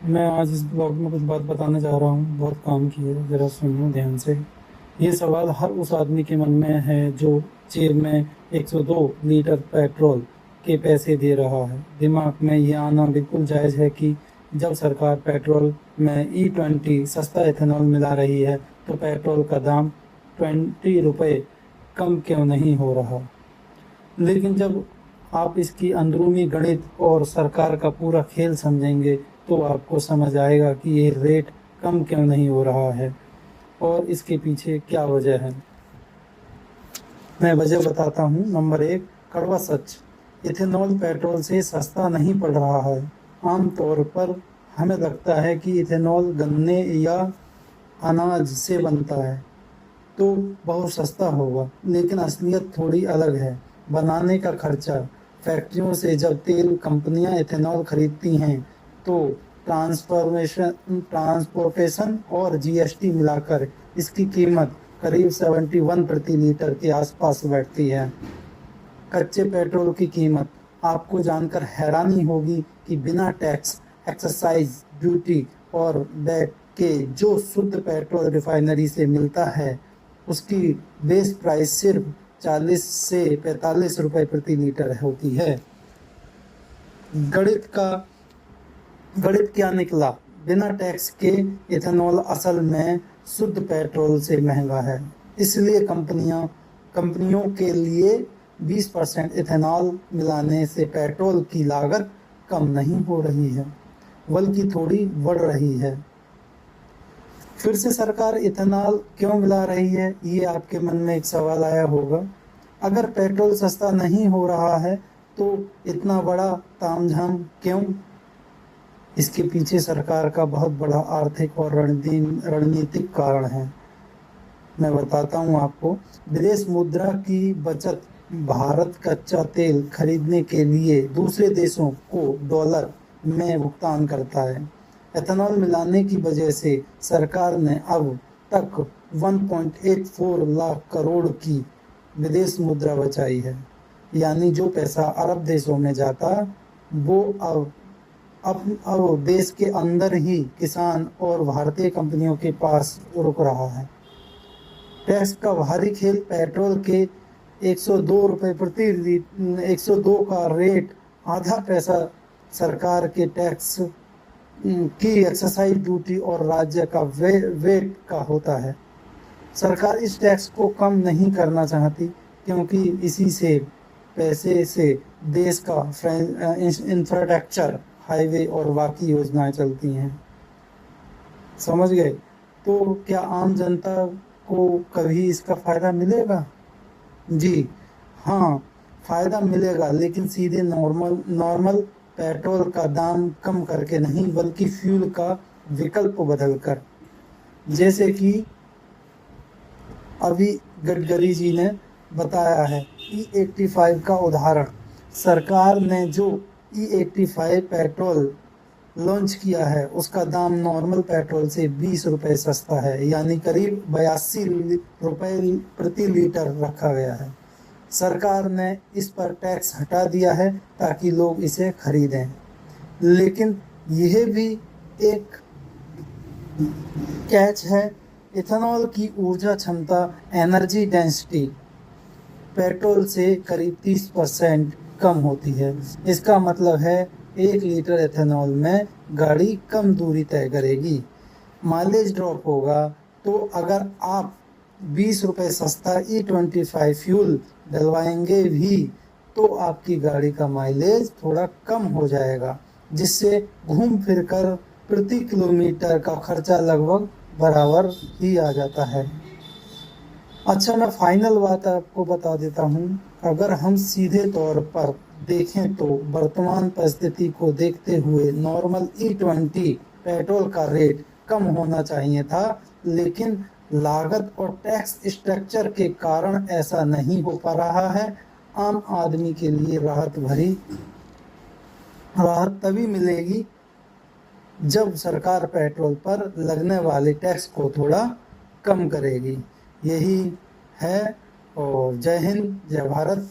मैं आज इस ब्लॉग में कुछ बात बताने जा रहा हूँ, बहुत काम की है, ज़रा सुनिए ध्यान से। ये सवाल हर उस आदमी के मन में है जो जेब में 102 लीटर पेट्रोल के पैसे दे रहा है। दिमाग में ये आना बिल्कुल जायज़ है कि जब सरकार पेट्रोल में E20 सस्ता इथेनॉल मिला रही है तो पेट्रोल का दाम 20 रुपये कम क्यों नहीं हो रहा। लेकिन जब आप इसकी अंदरूनी गणित और सरकार का पूरा खेल समझेंगे तो आपको समझ आएगा कि ये रेट कम क्यों नहीं हो रहा है और इसके पीछे क्या वजह है। मैं वजह बताता हूँ। नंबर 1, कड़वा सच। इथेनॉल पेट्रोल से सस्ता नहीं पड़ रहा है। आमतौर पर हमें लगता है कि इथेनॉल गन्ने या अनाज से बनता है तो बहुत सस्ता होगा, लेकिन असलियत थोड़ी अलग है। बनाने का खर्चा, फैक्ट्रियों से जब तेल कंपनियां इथेनॉल खरीदती हैं तो ट्रांसपोर्टेशन और जीएसटी मिलाकर इसकी कीमत करीब 71 प्रति लीटर के आसपास बैठती है। कच्चे पेट्रोल की कीमत, आपको जानकर हैरानी होगी कि बिना टैक्स, एक्साइज ड्यूटी और वैट के जो शुद्ध पेट्रोल रिफाइनरी से मिलता है उसकी बेस प्राइस सिर्फ 40 से 45 रुपए प्रति लीटर होती है। गणित क्या निकला? बिना टैक्स के इथेनॉल असल में शुद्ध पेट्रोल से महंगा है, इसलिए कंपनियों के लिए 20% इथेनॉल मिलाने से पेट्रोल की लागत कम नहीं हो रही है, बल्कि थोड़ी बढ़ रही है। फिर से सरकार इथेनॉल क्यों मिला रही है, ये आपके मन में एक सवाल आया होगा। अगर पेट्रोल सस्ता नहीं हो रहा है तो इतना बड़ा तामझाम क्यों? इसके पीछे सरकार का बहुत बड़ा आर्थिक और रणनीतिक कारण है। मैं बताता हूँ आपको। विदेश मुद्रा की बचत। भारत कच्चा तेल खरीदने के लिए दूसरे देशों को डॉलर में भुगतान करता है। एथेनॉल मिलाने की वजह से सरकार ने अब तक 1.84 लाख करोड़ की विदेश मुद्रा बचाई है। यानी जो पैसा अरब देशों में जाता वो अब देश के अंदर ही किसान और भारतीय कंपनियों के पास रुक रहा है। टैक्स का भारी खेल। पेट्रोल के 102 रुपये प्रति लीटर, 102 का रेट आधा पैसा सरकार के टैक्स की एक्साइज ड्यूटी और राज्य का वेट का होता है। सरकार इस टैक्स को कम नहीं करना चाहती क्योंकि इसी से पैसे से देश का इंफ्रास्ट्रक्चर, हाईवे और बाकी योजनाएं चलती हैं। समझ गए? तो क्या आम जनता को कभी इसका फायदा मिलेगा? जी हाँ, फायदा मिलेगा, लेकिन सीधे नॉर्मल पेट्रोल का दाम कम करके नहीं, बल्कि फ्यूल का विकल्प बदलकर। जैसे कि अभी गडकरी जी ने बताया है E85 का उदाहरण। सरकार ने जो E85 पेट्रोल लॉन्च किया है उसका दाम नॉर्मल पेट्रोल से 20 रुपये सस्ता है, यानी करीब 82 रुपये प्रति लीटर रखा गया है। सरकार ने इस पर टैक्स हटा दिया है ताकि लोग इसे खरीदें, लेकिन यह भी एक कैच है। इथेनॉल की ऊर्जा क्षमता, एनर्जी डेंसिटी पेट्रोल से करीब 30% कम होती है। इसका मतलब है 1 लीटर इथेनॉल में गाड़ी कम दूरी तय करेगी, माइलेज ड्रॉप होगा। तो अगर आप 20 रुपये सस्ता E25 फ्यूल डलवाएंगे भी तो आपकी गाड़ी का माइलेज थोड़ा कम हो जाएगा, जिससे घूम फिर कर प्रति किलोमीटर का खर्चा लगभग बराबर ही आ जाता है। अच्छा, मैं फाइनल बात आपको बता देता हूँ। अगर हम सीधे तौर पर देखें तो वर्तमान परिस्थिति को देखते हुए नॉर्मल E20 पेट्रोल का रेट कम होना चाहिए था, लेकिन लागत और टैक्स स्ट्रक्चर के कारण ऐसा नहीं हो पा रहा है। आम आदमी के लिए राहत तभी मिलेगी जब सरकार पेट्रोल पर लगने वाले टैक्स को थोड़ा कम करेगी। यही है। और जय हिंद, जय भारत।